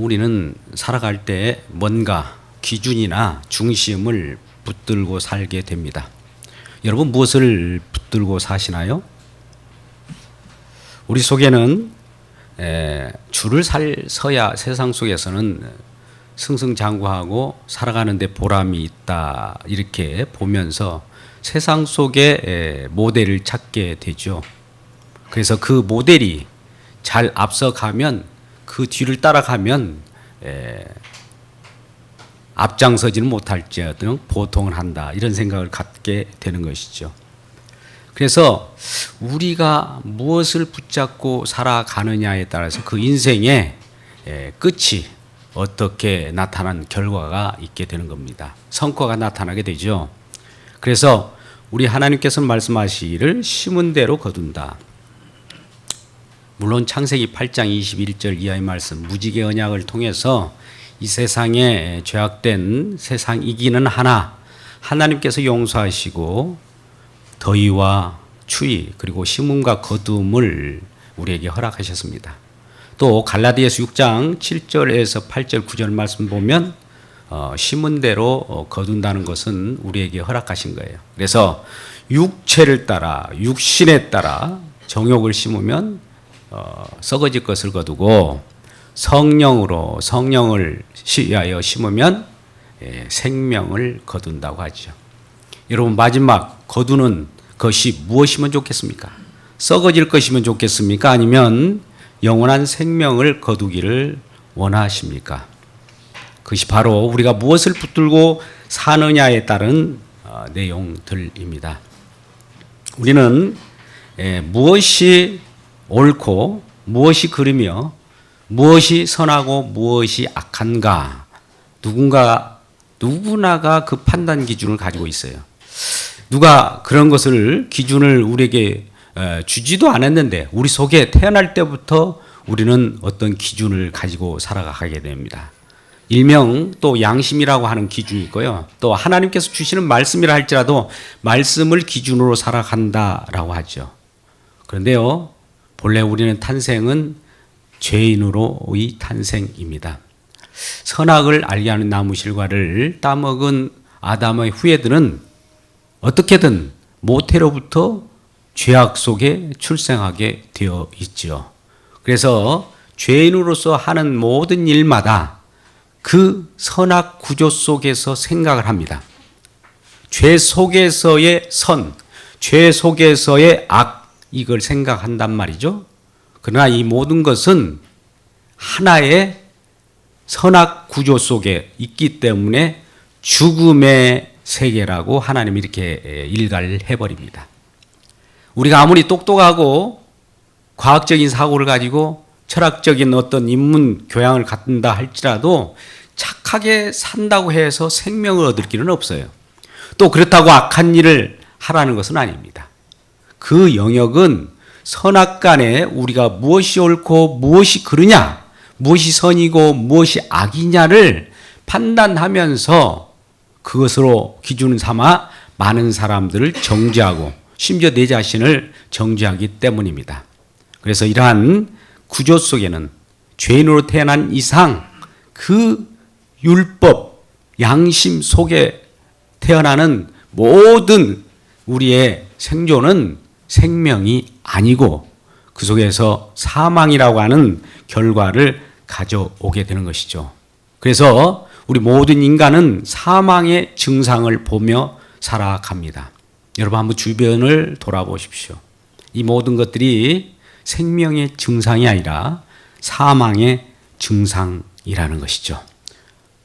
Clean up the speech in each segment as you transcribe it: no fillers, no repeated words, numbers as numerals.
우리는 살아갈 때 뭔가 기준이나 중심을 붙들고 살게 됩니다. 여러분 무엇을 붙들고 사시나요? 우리 속에는 줄을 서야 세상 속에서는 승승장구하고 살아가는 데 보람이 있다 이렇게 보면서 세상 속에 모델을 찾게 되죠. 그래서 그 모델이 잘 앞서가면 그 뒤를 따라가면 앞장서지는 못할지어정 보통은 한다 이런 생각을 갖게 되는 것이죠. 그래서 우리가 무엇을 붙잡고 살아가느냐에 따라서 그 인생의 끝이 어떻게 나타난 결과가 있게 되는 겁니다. 성과가 나타나게 되죠. 그래서 우리 하나님께서 말씀하시기를 심은 대로 거둔다. 물론 창세기 8장 21절 이하의 말씀 무지개 언약을 통해서 이 세상에 죄악된 세상이기는 하나 하나님께서 용서하시고 더위와 추위 그리고 심음과 거둠을 우리에게 허락하셨습니다. 또 갈라디아서 6장 7절에서 8절 9절 말씀 보면 심은 대로 거둔다는 것은 우리에게 허락하신 거예요. 그래서 육체를 따라 육신에 따라 정욕을 심으면 썩어질 것을 거두고 성령으로 성령을 위하여 심으면 생명을 거둔다고 하죠. 여러분 마지막 거두는 것이 무엇이면 좋겠습니까? 썩어질 것이면 좋겠습니까? 아니면 영원한 생명을 거두기를 원하십니까? 그것이 바로 우리가 무엇을 붙들고 사느냐에 따른 내용들입니다. 우리는 무엇이 옳고 무엇이 그르며 무엇이 선하고 무엇이 악한가 누구나가 그 판단 기준을 가지고 있어요. 누가 그런 것을 기준을 우리에게 주지도 않았는데 우리 속에 태어날 때부터 우리는 어떤 기준을 가지고 살아가게 됩니다. 일명 또 양심이라고 하는 기준이 있고요. 또 하나님께서 주시는 말씀이라 할지라도 말씀을 기준으로 살아간다라고 하죠. 그런데요, 본래 우리는 탄생은 죄인으로의 탄생입니다. 선악을 알게 하는 나무 실과를 따먹은 아담의 후예들은 어떻게든 모태로부터 죄악 속에 출생하게 되어 있죠. 그래서 죄인으로서 하는 모든 일마다 그 선악 구조 속에서 생각을 합니다. 죄 속에서의 선, 죄 속에서의 악, 이걸 생각한단 말이죠. 그러나 이 모든 것은 하나의 선악 구조 속에 있기 때문에 죽음의 세계라고 하나님이 이렇게 일갈을 해버립니다. 우리가 아무리 똑똑하고 과학적인 사고를 가지고 철학적인 어떤 인문 교양을 갖는다 할지라도 착하게 산다고 해서 생명을 얻을 길은 없어요. 또 그렇다고 악한 일을 하라는 것은 아닙니다. 그 영역은 선악간에 우리가 무엇이 옳고 무엇이 그르냐, 무엇이 선이고 무엇이 악이냐를 판단하면서 그것으로 기준 삼아 많은 사람들을 정죄하고 심지어 내 자신을 정죄하기 때문입니다. 그래서 이러한 구조 속에는 죄인으로 태어난 이상 그 율법, 양심 속에 태어나는 모든 우리의 생존은 생명이 아니고 그 속에서 사망이라고 하는 결과를 가져오게 되는 것이죠. 그래서 우리 모든 인간은 사망의 증상을 보며 살아갑니다. 여러분 한번 주변을 돌아보십시오. 이 모든 것들이 생명의 증상이 아니라 사망의 증상이라는 것이죠.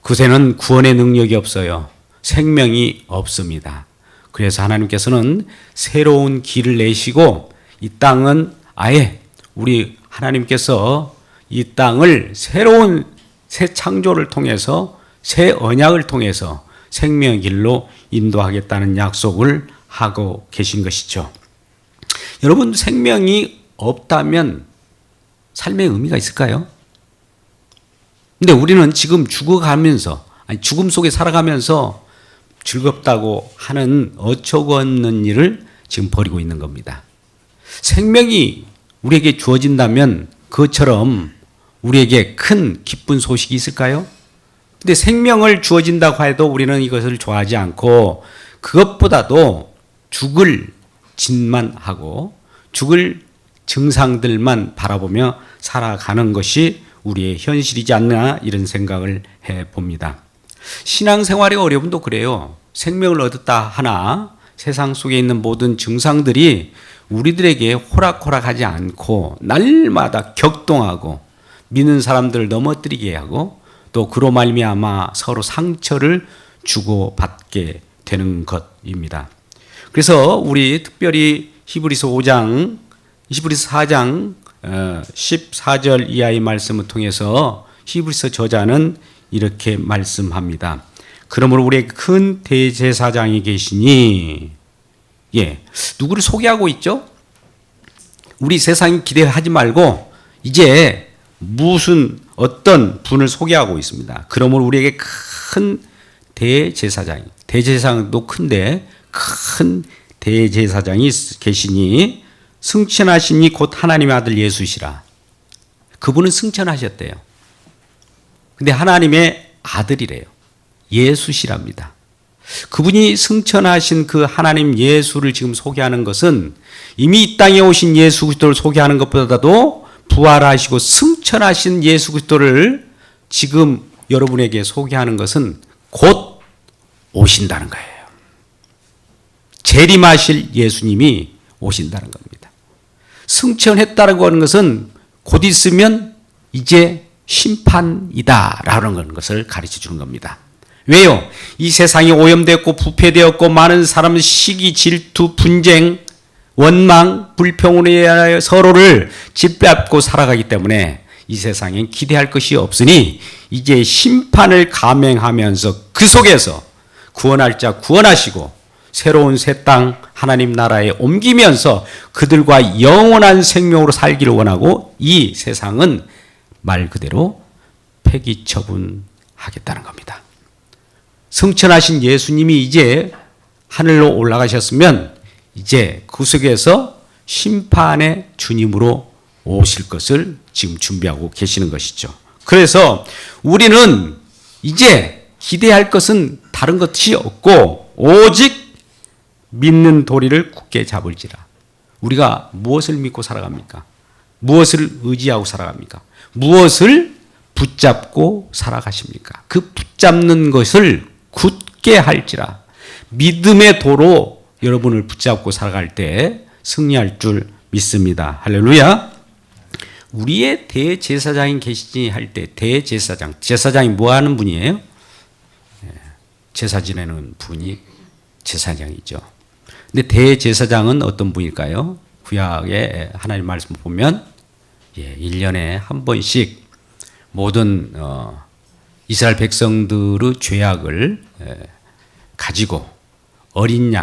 그새는 구원의 능력이 없어요. 생명이 없습니다. 그래서 하나님께서는 새로운 길을 내시고 이 땅은 아예 우리 하나님께서 이 땅을 새로운 새 창조를 통해서 새 언약을 통해서 생명의 길로 인도하겠다는 약속을 하고 계신 것이죠. 여러분 생명이 없다면 삶의 의미가 있을까요? 근데 우리는 지금 죽어가면서 죽음 속에 살아가면서 즐겁다고 하는 어처구니없는 일을 지금 벌이고 있는 겁니다. 생명이 우리에게 주어진다면 그것처럼 우리에게 큰 기쁜 소식이 있을까요? 근데 생명을 주어진다고 해도 우리는 이것을 좋아하지 않고 그것보다도 죽을 짓만 하고 죽을 증상들만 바라보며 살아가는 것이 우리의 현실이지 않나 이런 생각을 해봅니다. 신앙생활의 어려움도 그래요. 생명을 얻었다 하나 세상 속에 있는 모든 증상들이 우리들에게 호락호락하지 않고 날마다 격동하고 믿는 사람들을 넘어뜨리게 하고 또 그로 말미암아 서로 상처를 주고받게 되는 것입니다. 그래서 우리 특별히 히브리서 4장 14절 이하의 말씀을 통해서 히브리서 저자는 이렇게 말씀합니다. 그러므로 우리에게 큰 대제사장이 계시니, 누구를 소개하고 있죠? 우리 세상 기대하지 말고 이제 어떤 분을 소개하고 있습니다. 그러므로 우리에게 큰 대제사장도 큰데 큰 대제사장이 계시니 승천하시니 곧 하나님의 아들 예수시라. 그분은 승천하셨대요. 근데 하나님의 아들이래요. 예수시랍니다. 그분이 승천하신 그 하나님 예수를 지금 소개하는 것은 이미 이 땅에 오신 예수 그리스도를 소개하는 것보다도 부활하시고 승천하신 예수 그리스도를 지금 여러분에게 소개하는 것은 곧 오신다는 거예요. 재림하실 예수님이 오신다는 겁니다. 승천했다라고 하는 것은 곧 있으면 이제 심판이다라는 것을 가르쳐 주는 겁니다. 왜요? 이 세상이 오염되었고 부패되었고 많은 사람은 시기, 질투, 분쟁, 원망, 불평으로 인하여 서로를 짓밟고 살아가기 때문에 이 세상엔 기대할 것이 없으니 이제 심판을 감행하면서 그 속에서 구원할 자 구원하시고 새로운 새 땅 하나님 나라에 옮기면서 그들과 영원한 생명으로 살기를 원하고 이 세상은 말 그대로 폐기 처분하겠다는 겁니다. 승천하신 예수님이 이제 하늘로 올라가셨으면 이제 그 속에서 심판의 주님으로 오실 것을 지금 준비하고 계시는 것이죠. 그래서 우리는 이제 기대할 것은 다른 것이 없고 오직 믿는 도리를 굳게 잡을지라. 우리가 무엇을 믿고 살아갑니까? 무엇을 의지하고 살아갑니까? 무엇을 붙잡고 살아가십니까? 그 붙잡는 것을 굳게 할지라. 믿음의 도로 여러분을 붙잡고 살아갈 때 승리할 줄 믿습니다. 할렐루야. 우리의 대제사장이 계시지 할 때 제사장이 뭐 하는 분이에요? 제사 지내는 분이 제사장이죠. 근데 대제사장은 어떤 분일까요? 구약의 하나님 말씀을 보면 1년에 한 번씩 모든 이스라엘 백성들의 죄악을 가지고 어린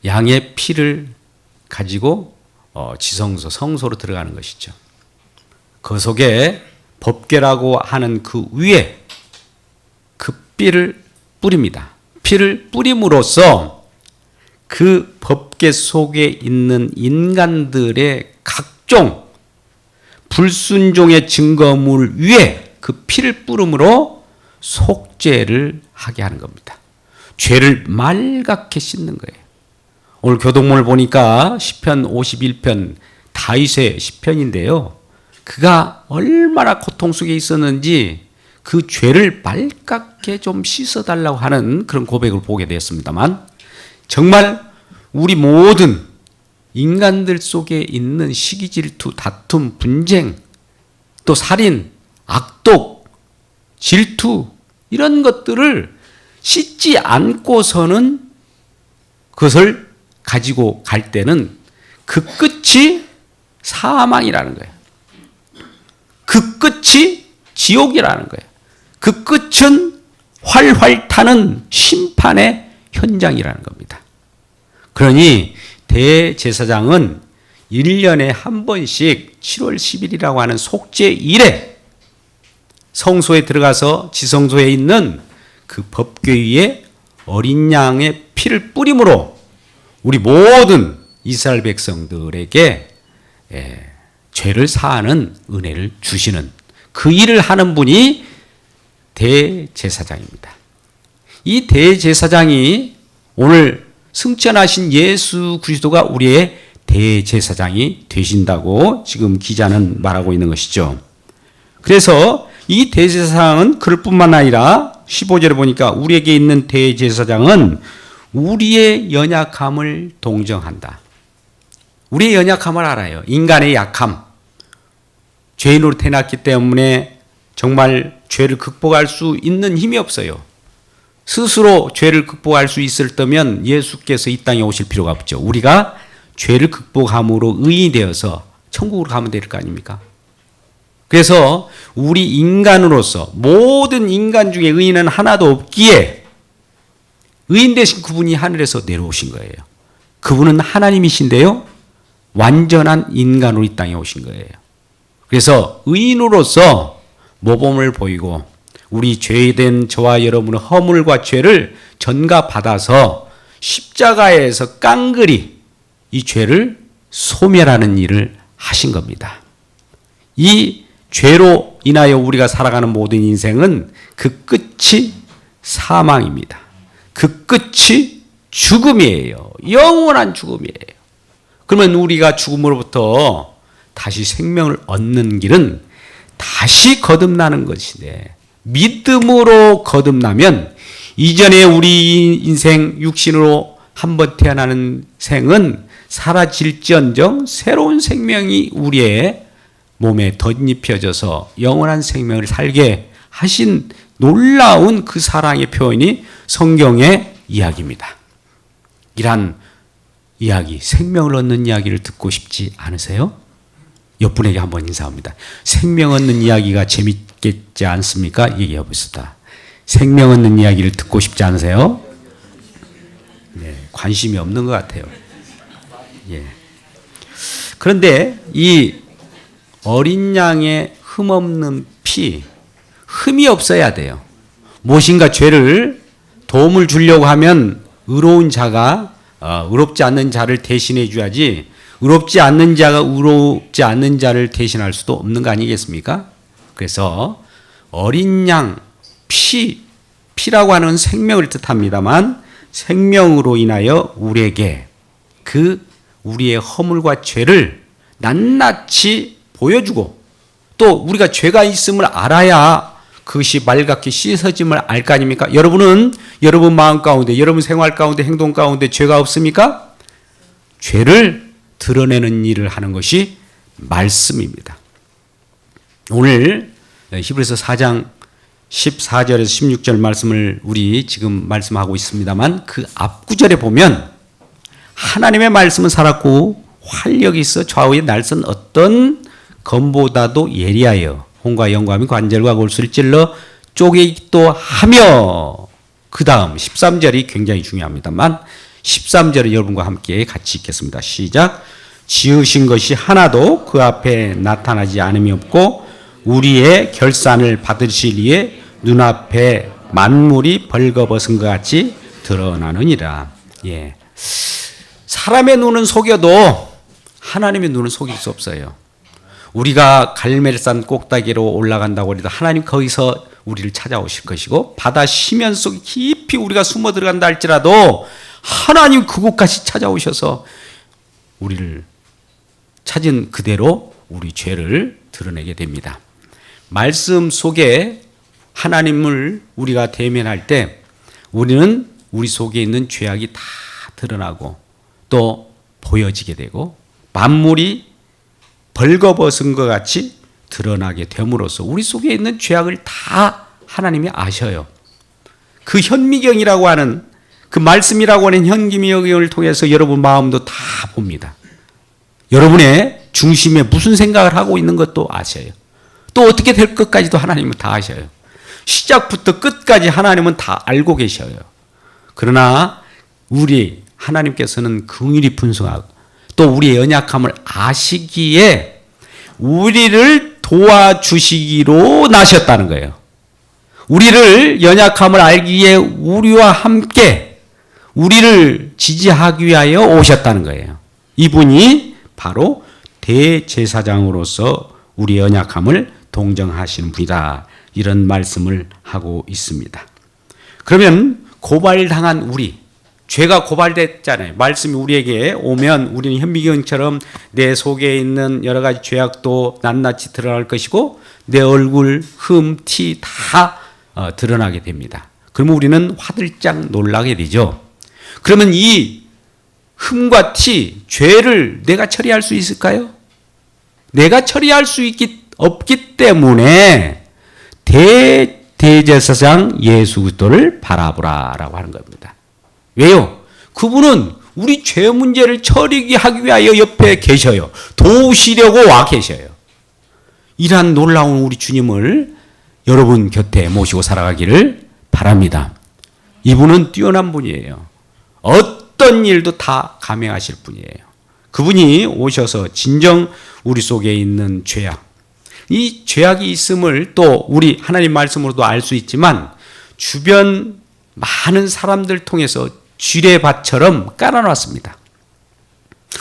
양의 피를 가지고 성소로 들어가는 것이죠. 그 속에 법궤라고 하는 그 위에 그 피를 뿌립니다. 피를 뿌림으로써 그 법궤 속에 있는 인간들의 각종 불순종의 증거물 위에 그 피를 뿌림으로 속죄를 하게 하는 겁니다. 죄를 말갛게 씻는 거예요. 오늘 교동문을 보니까 시편 51편 다윗의 시편인데요. 그가 얼마나 고통 속에 있었는지 그 죄를 말갛게 좀 씻어달라고 하는 그런 고백을 보게 되었습니다만 정말 우리 모든 인간들 속에 있는 시기, 질투, 다툼, 분쟁, 또 살인, 악독, 질투 이런 것들을 씻지 않고서는 그것을 가지고 갈 때는 그 끝이 사망이라는 거예요. 그 끝이 지옥이라는 거예요. 그 끝은 활활 타는 심판의 현장이라는 겁니다. 그러니 대제사장은 1년에 한 번씩 7월 10일이라고 하는 속죄일에 성소에 들어가서 지성소에 있는 그 법궤 위에 어린 양의 피를 뿌림으로 우리 모든 이스라엘 백성들에게 죄를 사하는 은혜를 주시는 그 일을 하는 분이 대제사장입니다. 이 대제사장이 오늘 승천하신 예수 그리스도가 우리의 대제사장이 되신다고 지금 기자는 말하고 있는 것이죠. 그래서 이 대제사장은 그럴 뿐만 아니라 15절에 보니까 우리에게 있는 대제사장은 우리의 연약함을 동정한다. 우리의 연약함을 알아요. 인간의 약함. 죄인으로 태어났기 때문에 정말 죄를 극복할 수 있는 힘이 없어요. 스스로 죄를 극복할 수 있었다면 예수께서 이 땅에 오실 필요가 없죠. 우리가 죄를 극복함으로 의인이 되어서 천국으로 가면 될 거 아닙니까? 그래서 우리 인간으로서 모든 인간 중에 의인은 하나도 없기에 의인 되신 그분이 하늘에서 내려오신 거예요. 그분은 하나님이신데요. 완전한 인간으로 이 땅에 오신 거예요. 그래서 의인으로서 모범을 보이고 우리 죄된 저와 여러분의 허물과 죄를 전가받아서 십자가에서 깡그리 이 죄를 소멸하는 일을 하신 겁니다. 이 죄로 인하여 우리가 살아가는 모든 인생은 그 끝이 사망입니다. 그 끝이 죽음이에요. 영원한 죽음이에요. 그러면 우리가 죽음으로부터 다시 생명을 얻는 길은 다시 거듭나는 것인데 믿음으로 거듭나면 이전에 우리 인생 육신으로 한번 태어나는 생은 사라질지언정 새로운 생명이 우리의 몸에 덧입혀져서 영원한 생명을 살게 하신 놀라운 그 사랑의 표현이 성경의 이야기입니다. 이란 이야기, 생명을 얻는 이야기를 듣고 싶지 않으세요? 옆분에게 한번 인사합니다. 생명 얻는 이야기가 재밌겠지 않습니까? 얘기해 봅시다. 생명 얻는 이야기를 듣고 싶지 않으세요? 네, 관심이 없는 것 같아요. 예. 그런데 이 어린 양의 흠없는 피, 흠이 없어야 돼요. 무엇인가 죄를 도움을 주려고 하면 의로운 자가 의롭지 않는 자를 대신해 줘야지 의롭지 않는 자가 의롭지 않는 자를 대신할 수도 없는 거 아니겠습니까? 그래서 어린 양 피라고 하는 생명을 뜻합니다만 생명으로 인하여 우리에게 그 우리의 허물과 죄를 낱낱이 보여주고 또 우리가 죄가 있음을 알아야 그것이 맑게 씻어짐을 알 거 아닙니까? 여러분은 여러분 마음 가운데 여러분 생활 가운데 행동 가운데 죄가 없습니까? 죄를 드러내는 일을 하는 것이 말씀입니다. 오늘 히브리서 4장 14절에서 16절 말씀을 우리 지금 말씀하고 있습니다만 그 앞구절에 보면 하나님의 말씀은 살았고 활력이 있어 좌우에 날선 어떤 검보다도 예리하여 혼과 영감이 관절과 골수를 찔러 쪼개기도 하며 그 다음 13절이 굉장히 중요합니다만 13절을 여러분과 함께 같이 읽겠습니다. 시작. 지으신 것이 하나도 그 앞에 나타나지 않음이 없고 우리의 결산을 받으실 이에 눈앞에 만물이 벌거벗은 것 같이 드러나느니라. 예. 사람의 눈은 속여도 하나님의 눈은 속일 수 없어요. 우리가 갈멜산 꼭대기로 올라간다고 해도 하나님 거기서 우리를 찾아오실 것이고 바다 심연 속 깊이 우리가 숨어 들어간다 할지라도 하나님 그곳까지 찾아오셔서 우리를 찾은 그대로 우리 죄를 드러내게 됩니다. 말씀 속에 하나님을 우리가 대면할 때 우리는 우리 속에 있는 죄악이 다 드러나고 또 보여지게 되고 만물이 벌거벗은 것 같이 드러나게 됨으로써 우리 속에 있는 죄악을 다 하나님이 아셔요. 그 현미경이라고 하는 그 말씀이라고 하는 현미경을 통해서 여러분 마음도 다 봅니다. 여러분의 중심에 무슨 생각을 하고 있는 것도 아셔요. 또 어떻게 될 것까지도 하나님은 다 아셔요. 시작부터 끝까지 하나님은 다 알고 계셔요. 그러나 우리 하나님께서는 긍휼히 분성하고 또 우리의 연약함을 아시기에 우리를 도와주시기로 나셨다는 거예요. 우리를 연약함을 알기에 우리와 함께 우리를 지지하기 위하여 오셨다는 거예요. 이분이 바로 대제사장으로서 우리 연약함을 동정하시는 분이다. 이런 말씀을 하고 있습니다. 그러면 고발당한 우리, 죄가 고발됐잖아요. 말씀이 우리에게 오면 우리는 현미경처럼 내 속에 있는 여러 가지 죄악도 낱낱이 드러날 것이고 내 얼굴, 흠, 티 다 드러나게 됩니다. 그러면 우리는 화들짝 놀라게 되죠. 그러면 이 흠과 티, 죄를 내가 처리할 수 있을까요? 내가 처리할 수 없기 때문에 대제사장 예수 그리스도를 바라보라라고 하는 겁니다. 왜요? 그분은 우리 죄 문제를 처리하기 위하여 옆에 계셔요. 도우시려고 와 계셔요. 이러한 놀라운 우리 주님을 여러분 곁에 모시고 살아가기를 바랍니다. 이분은 뛰어난 분이에요. 어떤 일도 다 감행하실 분이에요. 그분이 오셔서 진정 우리 속에 있는 죄악, 이 죄악이 있음을 또 우리 하나님 말씀으로도 알 수 있지만 주변 많은 사람들 통해서 지뢰밭처럼 깔아놨습니다.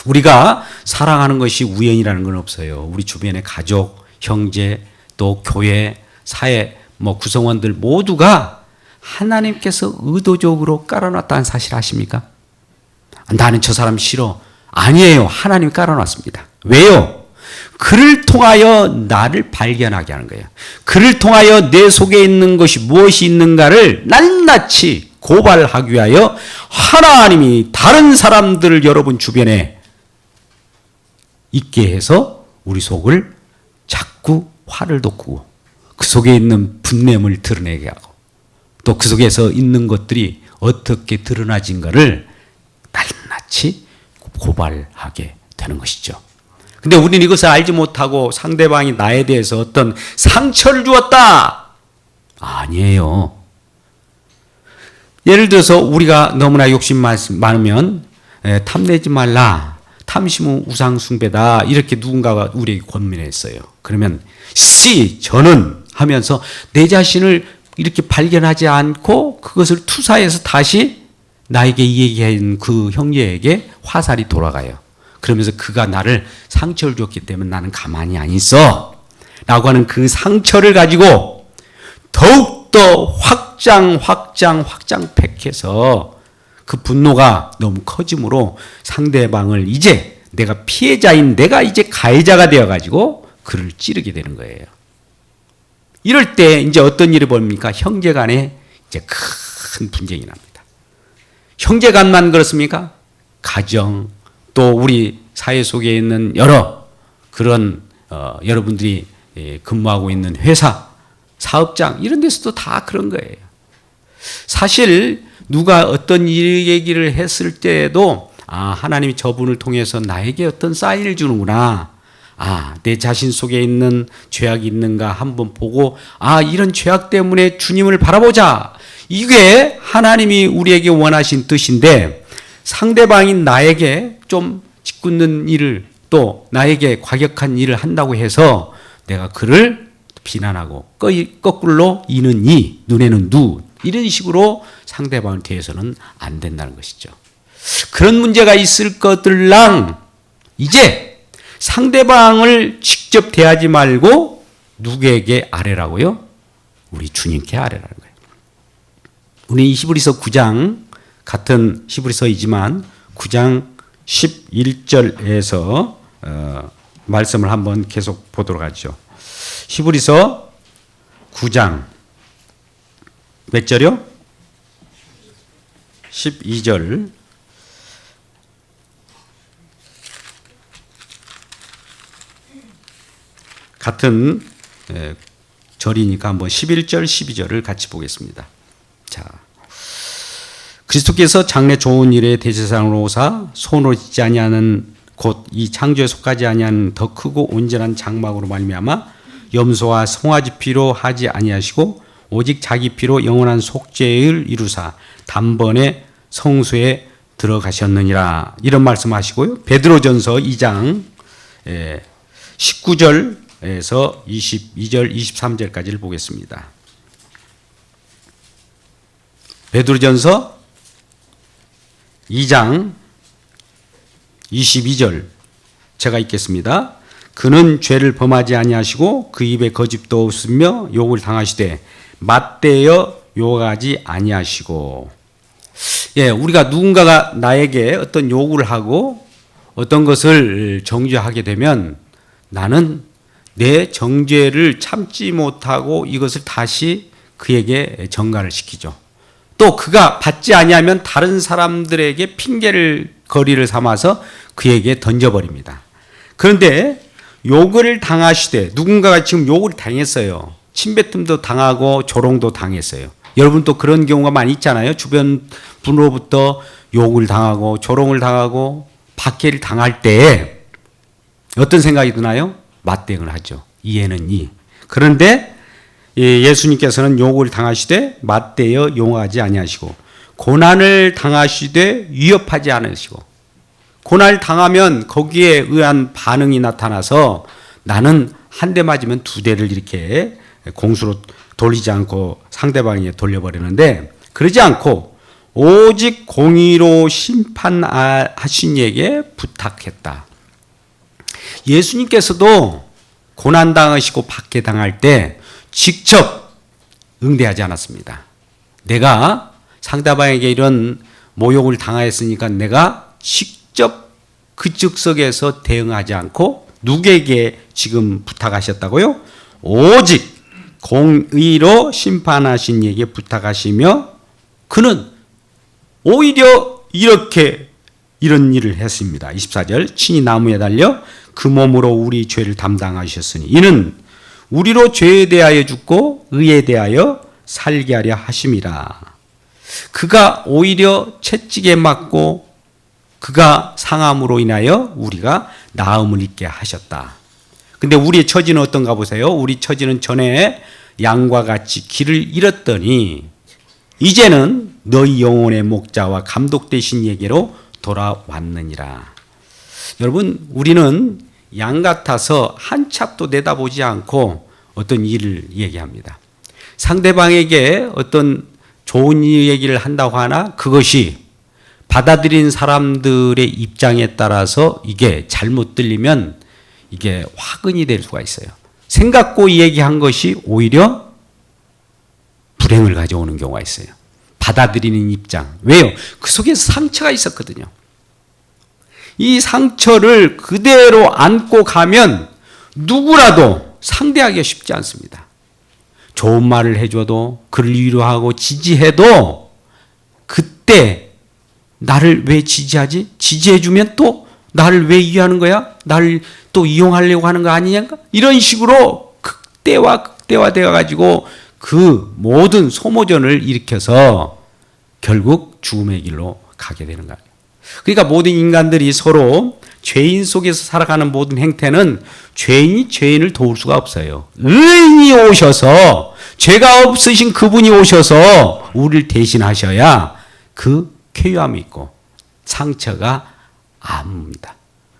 우리가 사랑하는 것이 우연이라는 건 없어요. 우리 주변의 가족, 형제, 또 교회, 사회, 구성원들 모두가 하나님께서 의도적으로 깔아놨다는 사실 아십니까? 나는 저 사람 싫어. 아니에요. 하나님이 깔아놨습니다. 왜요? 그를 통하여 나를 발견하게 하는 거예요. 그를 통하여 내 속에 있는 것이 무엇이 있는가를 낱낱이 고발하기 위하여 하나님이 다른 사람들을 여러분 주변에 있게 해서 우리 속을 자꾸 화를 돋구고 그 속에 있는 분냄을 드러내게 하고 또 그 속에서 있는 것들이 어떻게 드러나진가를 낱낱이 고발하게 되는 것이죠. 근데 우리는 이것을 알지 못하고 상대방이 나에 대해서 어떤 상처를 주었다. 아니에요. 예를 들어서 우리가 너무나 욕심 많으면 탐내지 말라. 탐심은 우상숭배다. 이렇게 누군가가 우리에게 권면했어요. 그러면 저는 하면서 내 자신을 이렇게 발견하지 않고 그것을 투사해서 다시 나에게 얘기한 그 형제에게 화살이 돌아가요. 그러면서 그가 나를 상처를 줬기 때문에 나는 가만히 안 있어 라고 하는 그 상처를 가지고 더욱더 확장팩해서 그 분노가 너무 커짐으로 상대방을 이제 내가 피해자인 내가 이제 가해자가 되어가지고 그를 찌르게 되는 거예요. 이럴 때 이제 어떤 일이 벌입니까? 형제 간에 이제 큰 분쟁이 납니다. 형제 간만 그렇습니까? 가정, 또 우리 사회 속에 있는 여러 그런 여러분들이 근무하고 있는 회사, 사업장 이런 데서도 다 그런 거예요. 사실 누가 어떤 얘기를 했을 때에도 하나님이 저분을 통해서 나에게 어떤 사인을 주는구나. 내 자신 속에 있는 죄악이 있는가 한번 보고 이런 죄악 때문에 주님을 바라보자. 이게 하나님이 우리에게 원하신 뜻인데 상대방인 나에게 좀 짓궂는 일을 또 나에게 과격한 일을 한다고 해서 내가 그를 비난하고 거꾸로 이는 이, 눈에는 누 이런 식으로 상대방을 대해서는 안 된다는 것이죠. 그런 문제가 있을 것들랑 이제 상대방을 직접 대하지 말고 누구에게 아뢰라고요? 우리 주님께 아뢰라는 거예요. 우리 히브리서 9장 같은 히브리서이지만 9장 11절에서 말씀을 한번 계속 보도록 하죠. 히브리서 9장 몇 절이요? 12절. 같은 절이니까 한번 11절, 12절을 같이 보겠습니다. 자, 그리스도께서 장래 좋은 일에 대제사장으로 오사 손으로 짓지 아니하는 곧 이 창조에 속하지 아니하는 더 크고 온전한 장막으로 말미암아 염소와 송아지 피로 하지 아니하시고 오직 자기 피로 영원한 속죄를 이루사 단번에 성소에 들어가셨느니라. 이런 말씀하시고요. 베드로전서 2장 19절에서 22절, 23절까지를 보겠습니다. 베드로전서 2장 22절 제가 읽겠습니다. 그는 죄를 범하지 아니하시고 그 입에 거짓도 없으며 욕을 당하시되 맞대어 욕하지 아니하시고. 예, 우리가 누군가가 나에게 어떤 요구를 하고 어떤 것을 정죄하게 되면 나는 내 정죄를 참지 못하고 이것을 다시 그에게 전가를 시키죠. 또 그가 받지 아니하면 다른 사람들에게 핑계를 거리를 삼아서 그에게 던져버립니다. 그런데 욕을 당하시되, 누군가가 지금 욕을 당했어요. 침뱉음도 당하고 조롱도 당했어요. 여러분 또 그런 경우가 많이 있잖아요. 주변 분으로부터 욕을 당하고 조롱을 당하고 박해를 당할 때 어떤 생각이 드나요? 맞대응을 하죠. 이에는 이. 그런데 예수님께서는 욕을 당하시되 맞대어 용하지 아니하시고 고난을 당하시되 위협하지 않으시고, 고난을 당하면 거기에 의한 반응이 나타나서 나는 한 대 맞으면 두 대를 이렇게 공수로 돌리지 않고 상대방에게 돌려버리는데, 그러지 않고 오직 공의로 심판하신 이에게 부탁했다. 예수님께서도 고난당하시고 박해당할 때 직접 응대하지 않았습니다. 내가 상대방에게 이런 모욕을 당하였으니까 내가 직접 그 즉석에서 대응하지 않고 누구에게 지금 부탁하셨다고요? 오직 공의로 심판하신 이에게 부탁하시며 그는 오히려 이런 일을 했습니다. 24절, 친히 나무에 달려 그 몸으로 우리 죄를 담당하셨으니 이는 우리로 죄에 대하여 죽고 의에 대하여 살게 하려 하심이라. 그가 오히려 채찍에 맞고 그가 상함으로 인하여 우리가 나음을 입게 하셨다. 근데 우리의 처지는 어떤가 보세요. 우리 처지는 전에 양과 같이 길을 잃었더니 이제는 너희 영혼의 목자와 감독 되신 에게로 돌아왔느니라. 여러분, 우리는 양 같아서 한 치 앞도 내다보지 않고 어떤 일을 얘기합니다. 상대방에게 어떤 좋은 얘기를 한다고 하나 그것이 받아들인 사람들의 입장에 따라서 이게 잘못 들리면 이게 화근이 될 수가 있어요. 생각고 얘기한 것이 오히려 불행을 가져오는 경우가 있어요. 받아들이는 입장. 왜요? 그 속에서 상처가 있었거든요. 이 상처를 그대로 안고 가면 누구라도 상대하기가 쉽지 않습니다. 좋은 말을 해줘도 그를 위로하고 지지해도 그때 나를 왜 지지하지? 지지해주면 또 나를 왜 이해하는 거야? 나를 또 이용하려고 하는 거 아니냐? 이런 식으로 극대화되어가지고 그 모든 소모전을 일으켜서 결국 죽음의 길로 가게 되는 거예요. 그러니까 모든 인간들이 서로 죄인 속에서 살아가는 모든 행태는 죄인이 죄인을 도울 수가 없어요. 의인이 오셔서, 죄가 없으신 그분이 오셔서 우리를 대신하셔야 그 쾌유함이 있고 상처가 아뭅니다.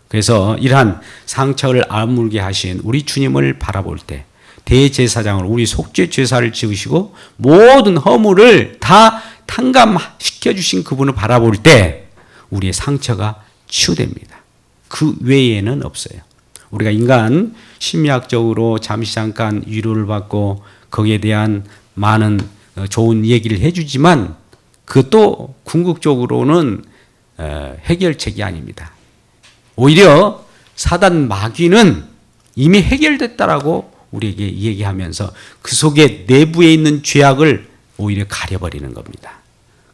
그래서 이러한 상처를 아물게 하신 우리 주님을 바라볼 때 대제사장으로 우리 속죄 제사를 지으시고 모든 허물을 다 탕감시켜 주신 그분을 바라볼 때 우리의 상처가 치유됩니다. 그 외에는 없어요. 우리가 인간 심리학적으로 잠시 잠깐 위로를 받고 거기에 대한 많은 좋은 얘기를 해주지만 그것도 궁극적으로는 해결책이 아닙니다. 오히려 사단 마귀는 이미 해결됐다라고 우리에게 얘기하면서 그 속에 내부에 있는 죄악을 오히려 가려버리는 겁니다.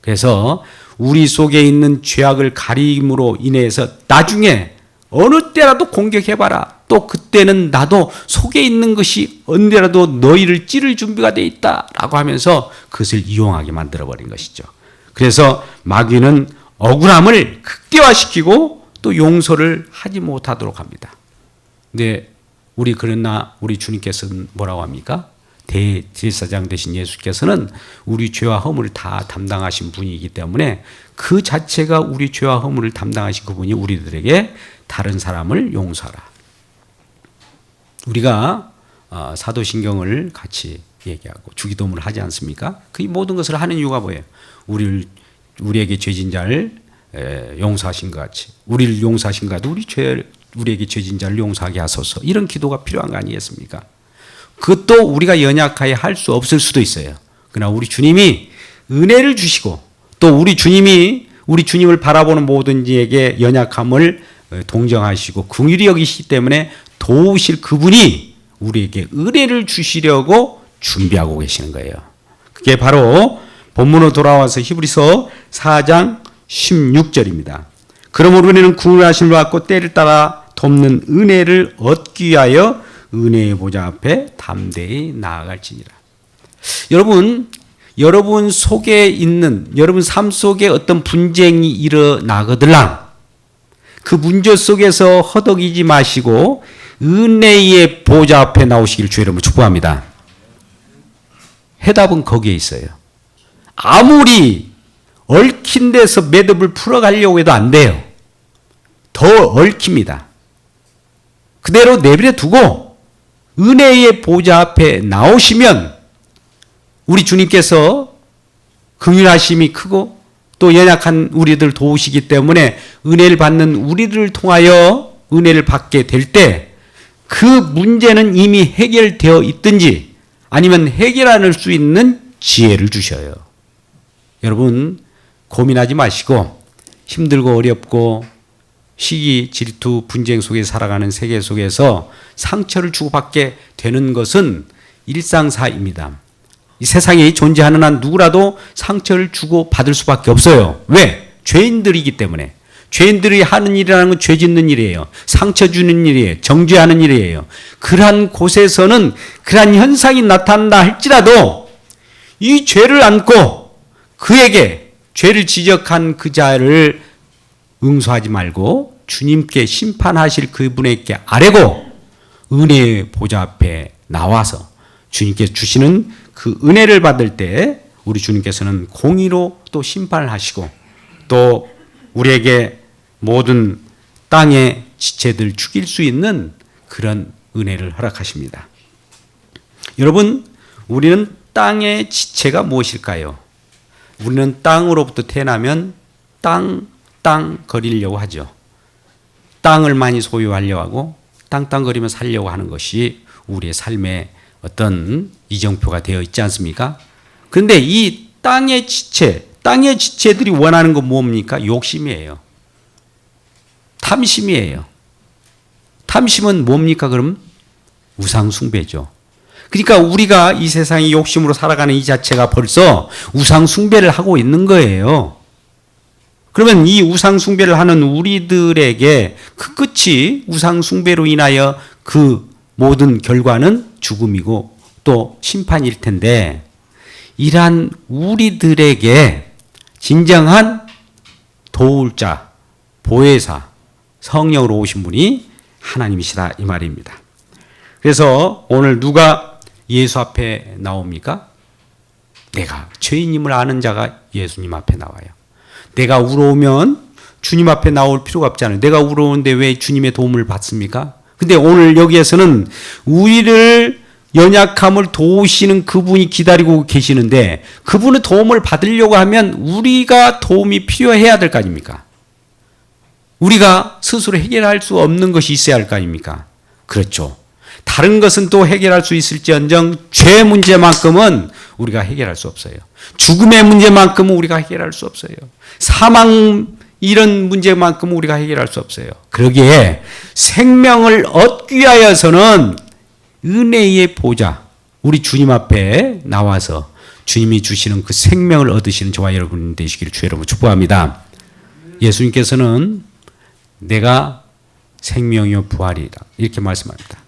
그래서 우리 속에 있는 죄악을 가림으로 인해서 나중에 어느 때라도 공격해봐라. 또 그때는 나도 속에 있는 것이 언제라도 너희를 찌를 준비가 돼 있다라고 하면서 그것을 이용하게 만들어버린 것이죠. 그래서 마귀는 억울함을 극대화시키고 또 용서를 하지 못하도록 합니다. 근데 그러나 우리 주님께서는 뭐라고 합니까? 대제사장 되신 예수께서는 우리 죄와 허물을 다 담당하신 분이기 때문에 그 자체가 우리 죄와 허물을 담당하신 그분이 우리들에게 다른 사람을 용서하라. 우리가 사도신경을 같이 얘기하고 주기도문을 하지 않습니까? 그 모든 것을 하는 이유가 뭐예요? 우리에게 죄진 자를 용서하신 것 같이 우리를 용서하신 것 같이 우리에게 죄진 자를 용서하게 하소서. 이런 기도가 필요한 거 아니겠습니까? 그것도 우리가 연약하여 할 수 없을 수도 있어요. 그러나 우리 주님이 은혜를 주시고 또 우리 주님을 바라보는 모든 이에게 연약함을 동정하시고 긍휼히 여기시기 때문에 도우실 그분이 우리에게 은혜를 주시려고 준비하고 계시는 거예요. 그게 바로 본문으로 돌아와서 히브리서 4장 16절입니다. 그러므로 우리는 긍휼하심을 받고 때를 따라 돕는 은혜를 얻기 위하여 은혜의 보좌 앞에 담대히 나아갈지니라. 여러분 속에 있는, 여러분 삶 속에 어떤 분쟁이 일어나거들랑 그 문제 속에서 허덕이지 마시고 은혜의 보좌 앞에 나오시길 주의 이름으로 축복합니다. 해답은 거기에 있어요. 아무리 얽힌 데서 매듭을 풀어가려고 해도 안 돼요. 더 얽힙니다. 그대로 내버려 두고 은혜의 보좌 앞에 나오시면 우리 주님께서 긍휼하심이 크고 또 연약한 우리들 도우시기 때문에 은혜를 받는 우리들을 통하여 은혜를 받게 될 때 그 문제는 이미 해결되어 있든지 아니면 해결할 수 있는 지혜를 주셔요. 여러분 고민하지 마시고 힘들고 어렵고 시기, 질투, 분쟁 속에 살아가는 세계 속에서 상처를 주고받게 되는 것은 일상사입니다. 이 세상에 존재하는 한 누구라도 상처를 주고받을 수밖에 없어요. 왜? 죄인들이기 때문에. 죄인들이 하는 일이라는 건 죄 짓는 일이에요. 상처 주는 일이에요. 정죄하는 일이에요. 그러한 곳에서는 그러한 현상이 나타난다 할지라도 이 죄를 안고 그에게 죄를 지적한 그 자를 응수하지 말고 주님께 심판하실 그분에게 아뢰고 은혜의 보좌 앞에 나와서 주님께서 주시는 그 은혜를 받을 때 우리 주님께서는 공의로 또 심판을 하시고 또 우리에게 모든 땅의 지체들 죽일 수 있는 그런 은혜를 허락하십니다. 여러분, 우리는 땅의 지체가 무엇일까요? 우리는 땅으로부터 태어나면 땅 거리려고 하죠. 땅을 많이 소유하려고 하고 땅거리며 살려고 하는 것이 우리의 삶의 어떤 이정표가 되어 있지 않습니까? 그런데 이 땅의 지체들이 원하는 건 뭡니까? 욕심이에요. 탐심이에요. 탐심은 뭡니까? 그럼 우상숭배죠. 그러니까 우리가 이 세상의 욕심으로 살아가는 이 자체가 벌써 우상숭배를 하고 있는 거예요. 그러면 이 우상숭배를 하는 우리들에게 그 끝이 우상숭배로 인하여 그 모든 결과는 죽음이고 또 심판일 텐데 이러한 우리들에게 진정한 도울 자, 보혜사, 성령으로 오신 분이 하나님이시다 이 말입니다. 그래서 오늘 누가 예수 앞에 나옵니까? 내가 죄인임을 아는 자가 예수님 앞에 나와요. 내가 울어오면 주님 앞에 나올 필요가 없잖아요. 내가 울어오는데 왜 주님의 도움을 받습니까? 근데 오늘 여기에서는 우리를 연약함을 도우시는 그분이 기다리고 계시는데 그분의 도움을 받으려고 하면 우리가 도움이 필요해야 될 거 아닙니까? 우리가 스스로 해결할 수 없는 것이 있어야 할 거 아닙니까? 그렇죠. 다른 것은 또 해결할 수 있을지언정 죄 문제만큼은 우리가 해결할 수 없어요. 죽음의 문제만큼은 우리가 해결할 수 없어요. 사망 이런 문제만큼은 우리가 해결할 수 없어요. 그러기에 생명을 얻기 위하여서는 은혜의 보좌, 우리 주님 앞에 나와서 주님이 주시는 그 생명을 얻으시는 저와 여러분 되시기를 주의 이름으로 축복합니다. 예수님께서는 내가 생명이요 부활이라 이렇게 말씀합니다.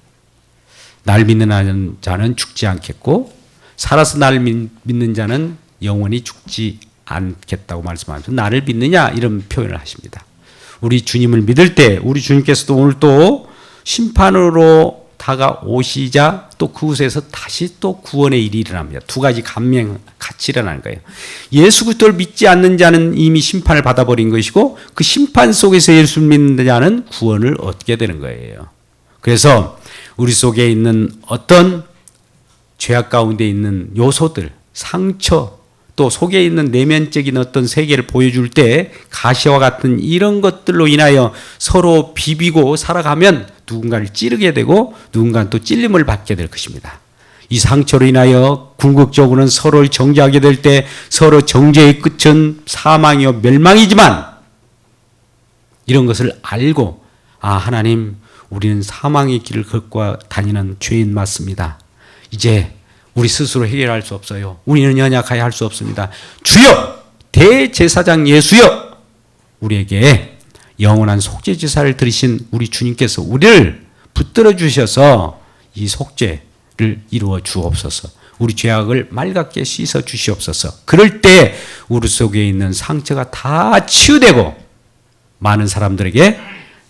날 믿는 자는 죽지 않겠고 살아서 나를 믿는 자는 영원히 죽지 않겠다고 말씀하면서 나를 믿느냐 이런 표현을 하십니다. 우리 주님을 믿을 때 우리 주님께서도 오늘 또 심판으로 다가오시자 또 그곳에서 다시 또 구원의 일이 일어납니다. 두 가지 감명 같이 일어나는 거예요. 예수 그리스도를 믿지 않는 자는 이미 심판을 받아버린 것이고 그 심판 속에서 예수 믿는 자는 구원을 얻게 되는 거예요. 그래서 우리 속에 있는 어떤 죄악 가운데 있는 요소들, 상처, 또 속에 있는 내면적인 어떤 세계를 보여줄 때 가시와 같은 이런 것들로 인하여 서로 비비고 살아가면 누군가를 찌르게 되고 누군가는 또 찔림을 받게 될 것입니다. 이 상처로 인하여 궁극적으로는 서로를 정죄하게 될 때 서로 정죄의 끝은 사망이요 멸망이지만 이런 것을 알고 하나님 우리는 사망의 길을 걷고 다니는 죄인 맞습니다. 이제 우리 스스로 해결할 수 없어요. 우리는 연약하여 할 수 없습니다. 주여 대제사장 예수여 우리에게 영원한 속죄제사를 드리신 우리 주님께서 우리를 붙들어 주셔서 이 속죄를 이루어 주옵소서. 우리 죄악을 맑게 씻어 주시옵소서. 그럴 때 우리 속에 있는 상처가 다 치유되고 많은 사람들에게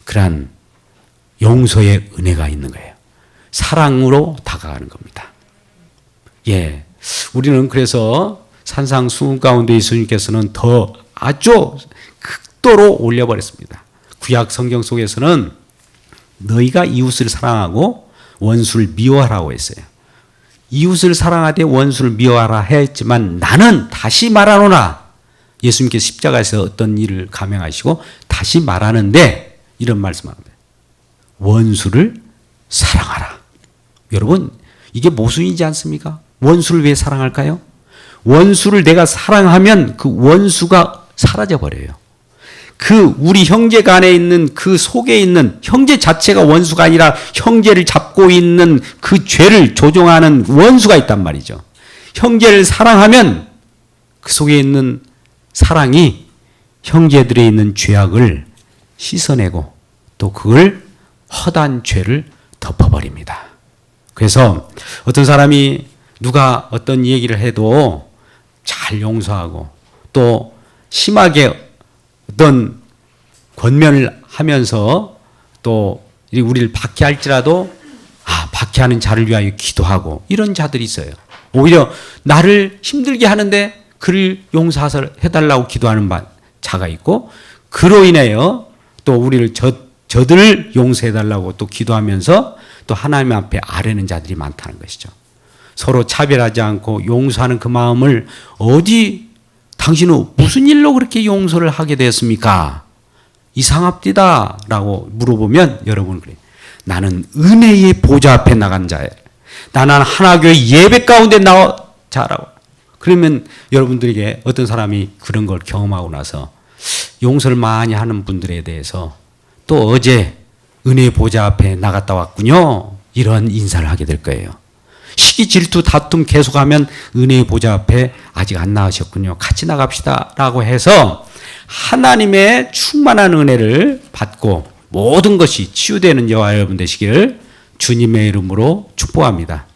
그러한 용서의 은혜가 있는 거예요. 사랑으로 다가가는 겁니다. 예, 우리는 그래서 산상수훈 가운데 예수님께서는 더 아주 극도로 올려버렸습니다. 구약 성경 속에서는 너희가 이웃을 사랑하고 원수를 미워하라고 했어요. 이웃을 사랑하되 원수를 미워하라 했지만 나는 다시 말하노라. 예수님께서 십자가에서 어떤 일을 감행하시고 다시 말하는데 이런 말씀합니다. 원수를 사랑하라. 여러분 이게 모순이지 않습니까? 원수를 왜 사랑할까요? 원수를 내가 사랑하면 그 원수가 사라져버려요. 그 우리 형제 간에 있는 그 속에 있는 형제 자체가 원수가 아니라 형제를 잡고 있는 그 죄를 조종하는 원수가 있단 말이죠. 형제를 사랑하면 그 속에 있는 사랑이 형제들에 있는 죄악을 씻어내고 또 그걸 허다한 죄를 덮어버립니다. 그래서 어떤 사람이 누가 어떤 얘기를 해도 잘 용서하고 또 심하게 어떤 권면을 하면서 또 우리를 박해할지라도 박해하는 자를 위하여 기도하고 이런 자들이 있어요. 오히려 나를 힘들게 하는데 그를 용서해달라고 기도하는 자가 있고 그로 인하여 또 우리를 저들을 용서해달라고 또 기도하면서 또 하나님 앞에 아뢰는 자들이 많다는 것이죠. 서로 차별하지 않고 용서하는 그 마음을 당신은 무슨 일로 그렇게 용서를 하게 되었습니까? 이상합디다 라고 물어보면 여러분 그래요. 나는 은혜의 보좌 앞에 나간 자예요. 나는 하나교회 예배 가운데 나와 자라고. 그러면 여러분들에게 어떤 사람이 그런 걸 경험하고 나서 용서를 많이 하는 분들에 대해서 또 어제 은혜의 보좌 앞에 나갔다 왔군요. 이런 인사를 하게 될 거예요. 시기 질투 다툼 계속하면 은혜의 보좌 앞에 아직 안 나가셨군요. 같이 나갑시다 라고 해서 하나님의 충만한 은혜를 받고 모든 것이 치유되는 저와 여러분 되시기를 주님의 이름으로 축복합니다.